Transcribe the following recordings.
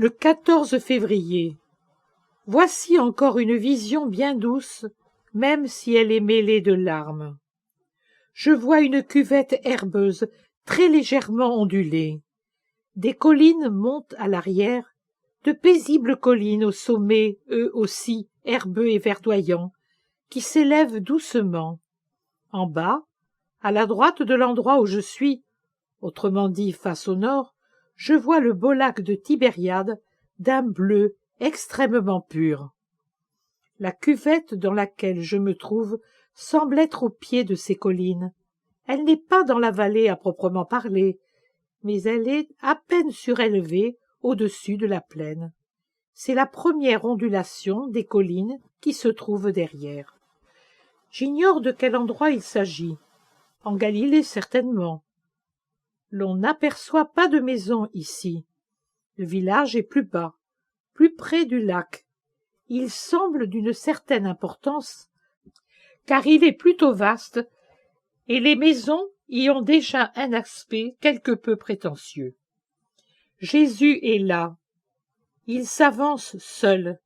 Le 14 février. Voici encore une vision bien douce, même si elle est mêlée de larmes. Je vois une cuvette herbeuse très légèrement ondulée. Des collines montent à l'arrière, de paisibles collines au sommet, eux aussi herbeux et verdoyants, qui s'élèvent doucement. En bas, à la droite de l'endroit où je suis, autrement dit face au nord, je vois le beau lac de Tibériade d'un bleu extrêmement pur. La cuvette dans laquelle je me trouve semble être au pied de ces collines. Elle n'est pas dans la vallée à proprement parler, mais elle est à peine surélevée au-dessus de la plaine. C'est la première ondulation des collines qui se trouve derrière. J'ignore de quel endroit il s'agit. En Galilée certainement. L'on n'aperçoit pas de maison ici. Le village est plus bas, plus près du lac. Il semble d'une certaine importance, car il est plutôt vaste, et les maisons y ont déjà un aspect quelque peu prétentieux. Jésus est là. Il s'avance seul.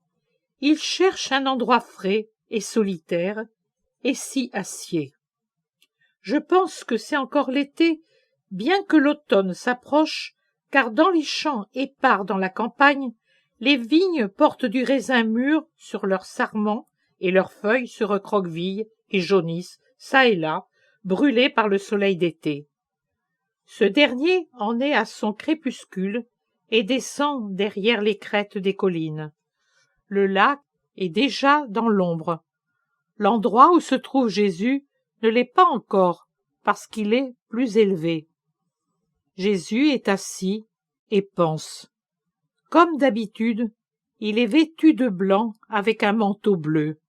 Il cherche un endroit frais et solitaire, et s'y assied. Je pense que c'est encore l'été, bien que l'automne s'approche, car dans les champs épars dans la campagne, les vignes portent du raisin mûr sur leurs sarments et leurs feuilles se recroquevillent et jaunissent, çà et là, brûlées par le soleil d'été. Ce dernier en est à son crépuscule et descend derrière les crêtes des collines. Le lac est déjà dans l'ombre. L'endroit où se trouve Jésus ne l'est pas encore, parce qu'il est plus élevé. Jésus est assis et pense. Comme d'habitude, il est vêtu de blanc avec un manteau bleu.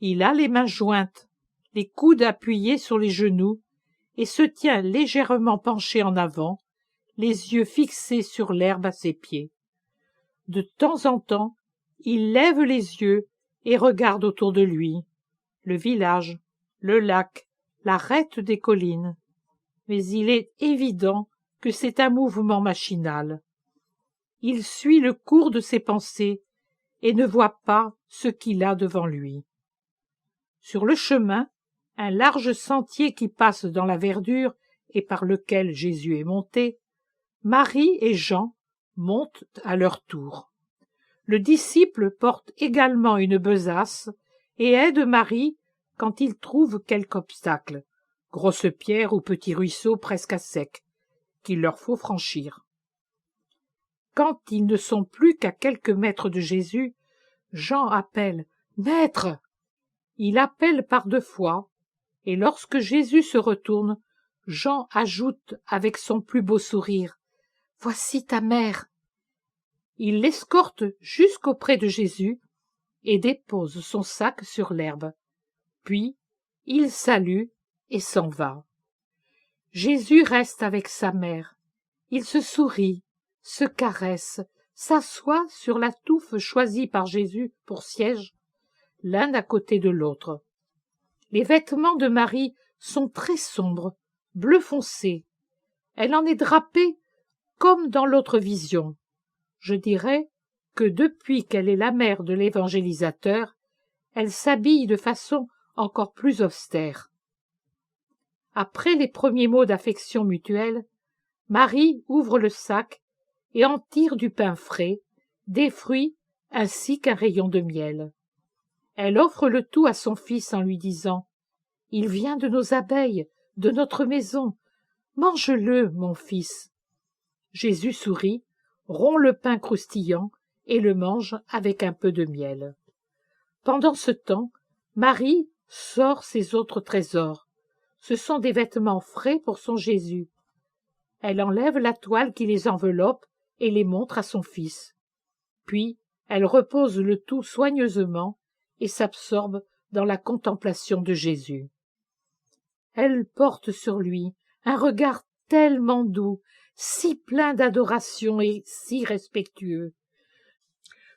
Il a les mains jointes, les coudes appuyés sur les genoux, et se tient légèrement penché en avant, les yeux fixés sur l'herbe à ses pieds. De temps en temps, il lève les yeux et regarde autour de lui. Le village, le lac, l'arête des collines. Mais il est évident que c'est un mouvement machinal. Il suit le cours de ses pensées et ne voit pas ce qu'il a devant lui. Sur le chemin, un large sentier qui passe dans la verdure et par lequel Jésus est monté, Marie et Jean montent à leur tour. Le disciple porte également une besace et aide Marie quand il trouve quelque obstacle, grosse pierre ou petit ruisseau presque à sec, qu'il leur faut franchir. Quand ils ne sont plus qu'à quelques mètres de Jésus, Jean appelle « Maître !» Il appelle par 2 fois, et lorsque Jésus se retourne, Jean ajoute avec son plus beau sourire « Voici ta mère !» Il l'escorte jusqu'auprès de Jésus et dépose son sac sur l'herbe. Puis, il salue et s'en va. Jésus reste avec sa mère. Il se sourit, se caresse, s'assoit sur la touffe choisie par Jésus pour siège, l'un à côté de l'autre. Les vêtements de Marie sont très sombres, bleu foncé. Elle en est drapée comme dans l'autre vision. Je dirais que depuis qu'elle est la mère de l'évangélisateur, elle s'habille de façon encore plus austère. Après les premiers mots d'affection mutuelle, Marie ouvre le sac et en tire du pain frais, des fruits ainsi qu'un rayon de miel. Elle offre le tout à son fils en lui disant « Il vient de nos abeilles, de notre maison. Mange-le, mon fils. » Jésus sourit, rompt le pain croustillant et le mange avec un peu de miel. Pendant ce temps, Marie sort ses autres trésors. Ce sont des vêtements frais pour son Jésus. Elle enlève la toile qui les enveloppe et les montre à son fils. Puis, elle repose le tout soigneusement et s'absorbe dans la contemplation de Jésus. Elle porte sur lui un regard tellement doux, si plein d'adoration et si respectueux.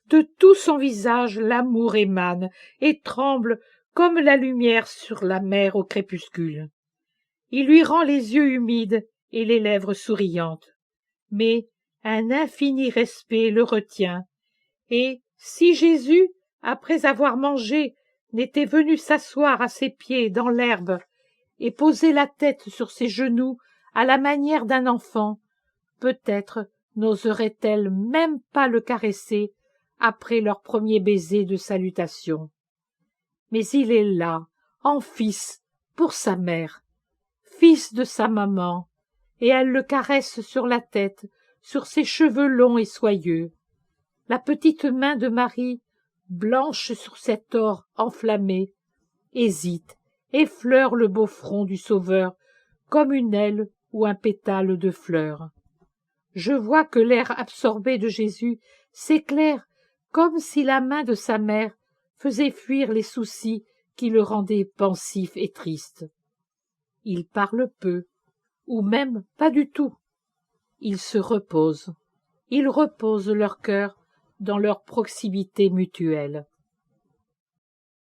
De tout son visage l'amour émane et tremble comme la lumière sur la mer au crépuscule. Il lui rend les yeux humides et les lèvres souriantes, mais Un infini respect le retient, et si Jésus, après avoir mangé, n'était venu s'asseoir à ses pieds dans l'herbe et poser la tête sur ses genoux à la manière d'un enfant, peut-être n'oserait-elle même pas le caresser après leur premier baiser de salutation. Mais il est là, en fils, pour sa mère, fils de sa maman, et elle le caresse sur la tête, sur ses cheveux longs et soyeux. La petite main de Marie, blanche sur cet or enflammé, hésite, effleure le beau front du Sauveur, comme une aile ou un pétale de fleur. Je vois que l'air absorbé de Jésus s'éclaire comme si la main de sa mère faisait fuir les soucis qui le rendaient pensif et triste. Il parle peu, ou même pas du tout. Ils se reposent. Ils reposent leur cœur dans leur proximité mutuelle.